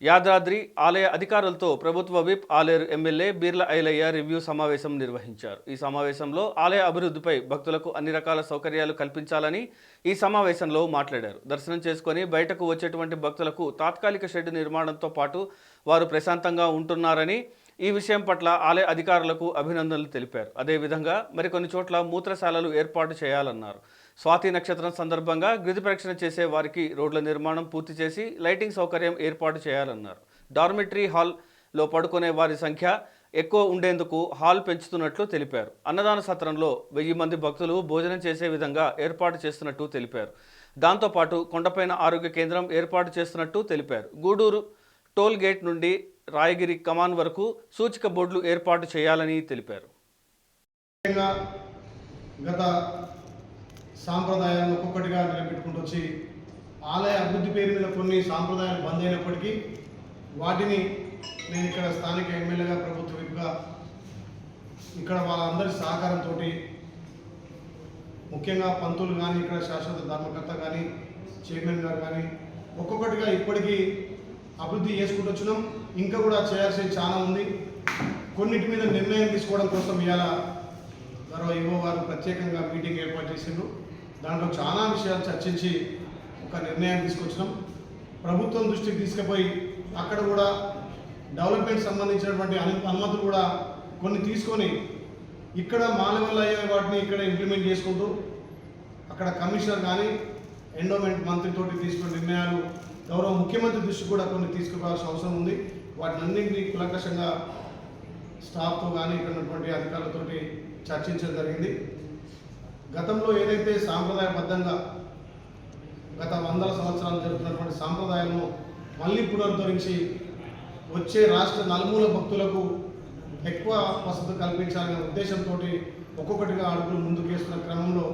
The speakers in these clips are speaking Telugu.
యాదాద్రి ఆలయ అధికారులతో ప్రభుత్వ whip Aleru MLA Beerla Ilaiah review సమావేశం నిర్వహించారు. ఈ సమావేశంలో ఆలయ అభివృద్ధిపై భక్తులకు అన్ని రకాల సౌకర్యాలు కల్పించాలని ఈ సమావేశంలో మాట్లాడారు. దర్శనం చేసుకొని బయటకు వచ్చేటువంటి భక్తులకు తాత్కాలిక షెడ్ నిర్మాణంతో పాటు వారు ప్రశాంతంగా ఉంటున్నారని, ఈ విషయం పట్ల ఆలయ అధికారులకు అభినందనలు తెలిపారు. అదేవిధంగా మరికొన్ని చోట్ల మూత్రశాలలు ఏర్పాటు చేయాలన్నారు. స్వాతి నక్షత్రం సందర్భంగా గిరి ప్రదక్షిణ చేసే వారికి రోడ్ల నిర్మాణం పూర్తి చేసి లైటింగ్ సౌకర్యం ఏర్పాటు చేయాలన్నారు. డార్మిటరీ హాల్లో పడుకునే వారి సంఖ్య ఎక్కువ ఉండేందుకు హాల్ పెంచుతున్నట్లు తెలిపారు. అన్నదాన సత్రంలో 1000 మంది భక్తులు భోజనం చేసే విధంగా ఏర్పాటు చేస్తున్నట్టు తెలిపారు. దాంతోపాటు కొండపైన ఆరోగ్య కేంద్రం ఏర్పాటు చేస్తున్నట్టు తెలిపారు. గూడూరు టోల్ గేట్ నుండి రాయగిరి కమాన్ వరకు సూచిక బోర్డులు ఏర్పాటు చేయాలని తెలిపారు. గత సాంప్రదాయాలను ఒక్కొక్కటిగా నిలబెట్టుకుంటూ వచ్చి ఆలయ అభివృద్ధి పేరు మీద కొన్ని సాంప్రదాయాలు బంద్ అయినప్పటికీ వాటిని నేను ఇక్కడ స్థానిక ఎమ్మెల్యేగా, ప్రభుత్వ విప్గా ఇక్కడ వాళ్ళందరి సహకారంతో, ముఖ్యంగా పంతులు కానీ, ఇక్కడ శాశ్వత ధర్మకర్త కానీ, చైర్మన్ గారు కానీ ఒక్కొక్కటిగా ఇప్పటికీ అభివృద్ధి చేసుకుంటూ వచ్చినాం. ఇంకా కూడా చేయాల్సింది చాలా ఉంది. కొన్నిటి మీద నిర్ణయం తీసుకోవడం కోసం ఇవాళ గౌరవ ఈవో గారు ప్రత్యేకంగా మీటింగ్ ఏర్పాటు చేసిండ్రు. దాంట్లో చాలా విషయాలు చర్చించి ఒక నిర్ణయం తీసుకొచ్చినాం. ప్రభుత్వం దృష్టికి తీసుకుపోయి అక్కడ కూడా డెవలప్మెంట్ సంబంధించినటువంటి అనుమతులు కూడా కొన్ని తీసుకొని ఇక్కడ మా లెవెల్ అయ్యే వాటిని ఇక్కడ ఇంప్లిమెంట్ చేసుకుంటూ అక్కడ కమిషనర్ కానీ, ఎండోమెంట్ మంత్రితోటి తీసుకున్న నిర్ణయాలు గౌరవ ముఖ్యమంత్రి దృష్టి కూడా కొన్ని తీసుకుపోవాల్సిన అవసరం ఉంది. వాటిని అన్నింటినీ కులంకషంగా స్టాఫ్తో కానీ ఇక్కడ ఉన్నటువంటి అధికారులతోటి చర్చించడం జరిగింది. గతంలో ఏదైతే సాంప్రదాయబద్ధంగా గత 100 సంవత్సరాలు జరుగుతున్నటువంటి సాంప్రదాయాలను మళ్ళీ పునరుద్ధరించి వచ్చే రాష్ట్ర నలుమూల భక్తులకు ఎక్కువ వసతులు కల్పించాలనే ఉద్దేశంతో ఒక్కొక్కటిగా అడుగులు ముందుకేస్తున్న క్రమంలో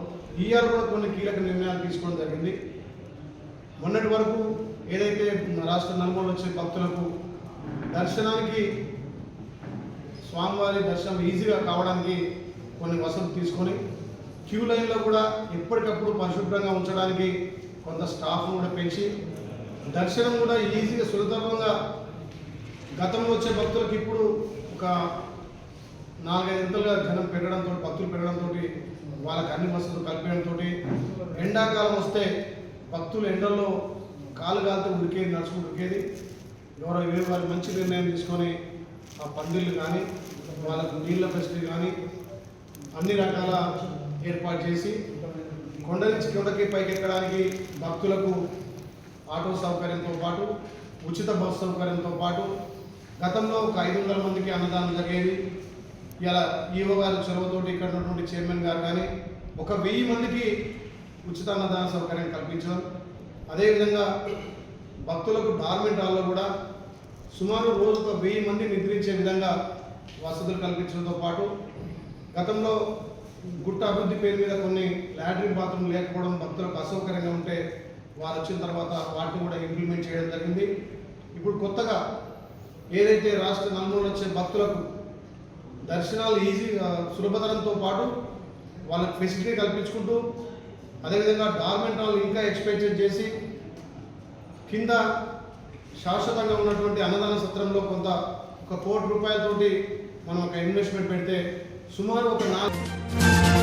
ఈఆర్ కూడా కొన్ని కీలక నిర్ణయాలు తీసుకోవడం జరిగింది. మొన్నటి వరకు ఏదైతే రాష్ట్ర నలుమూల వచ్చే భక్తులకు దర్శనానికి, స్వామివారి దర్శనం ఈజీగా కావడానికి కొన్ని వసతులు తీసుకొని క్యూ లైన్లో కూడా ఎప్పటికప్పుడు పరిశుభ్రంగా ఉంచడానికి కొంత స్టాఫ్ను కూడా పెంచి దర్శనం కూడా ఈజీగా సులభంగా గతంలో వచ్చే భక్తులకు ఇప్పుడు ఒక 4-5 ఇంతలుగా జనం పెరగడంతో, భక్తులు పెరగడంతో వాళ్ళకి అన్ని వసతులు కల్పించడంతో ఎండాకాలం వస్తే భక్తులు ఎండల్లో కాలు కాలుతో ఉడికేది, నడుచుకుంటూ ఉడికేది. గౌరవ వీరు వారి మంచి నిర్ణయం తీసుకొని ఆ పందిళ్ళు కానీ, వాళ్ళకు నీళ్ళ ఫెసిలిటీ కానీ అన్ని రకాల ఏర్పాటు చేసి కొండ నుంచి కిందకి పైకి ఎక్కడానికి భక్తులకు ఆటో సౌకర్యంతో పాటు ఉచిత బస్సు సౌకర్యంతో పాటు గతంలో ఒక 500 మందికి అన్నదానం జరిగేది. ఇలా ఈవో గారి చొరవతోటి ఇక్కడ ఉన్నటువంటి చైర్మన్ గారు కానీ ఒక 1000 మందికి ఉచిత అన్నదాన సౌకర్యం కల్పించడం. అదేవిధంగా భక్తులకు డార్మెంట్ హాల్లో కూడా సుమారు రోజుకు 1000 మంది నిద్రించే విధంగా వసతులు కల్పించడంతో పాటు గతంలో గుట్ట అభివృద్ధి పేరు మీద కొన్ని లాట్రిన్ బాత్రూమ్ లేకపోవడం భక్తులకు అసౌకర్యంగా ఉంటే వారు వచ్చిన తర్వాత వాటిని కూడా ఇంప్లిమెంట్ చేయడం జరిగింది. ఇప్పుడు కొత్తగా ఏదైతే రాష్ట్ర నలుమూలలు వచ్చే భక్తులకు దర్శనాలు ఈజీగా సులభతరంతో పాటు వాళ్ళకి ఫెసిలిటీ కల్పించుకుంటూ అదేవిధంగా డార్మెంట్ హాల్ ఇంకా ఎక్స్పెక్టెడ్ చేసి కింద శాశ్వతంగా ఉన్నటువంటి అన్నదాన సత్రంలో కొంత ఒక ₹1 కోటి మనం ఒక ఇన్వెస్ట్మెంట్ పెడితే సుమారు ఒక 4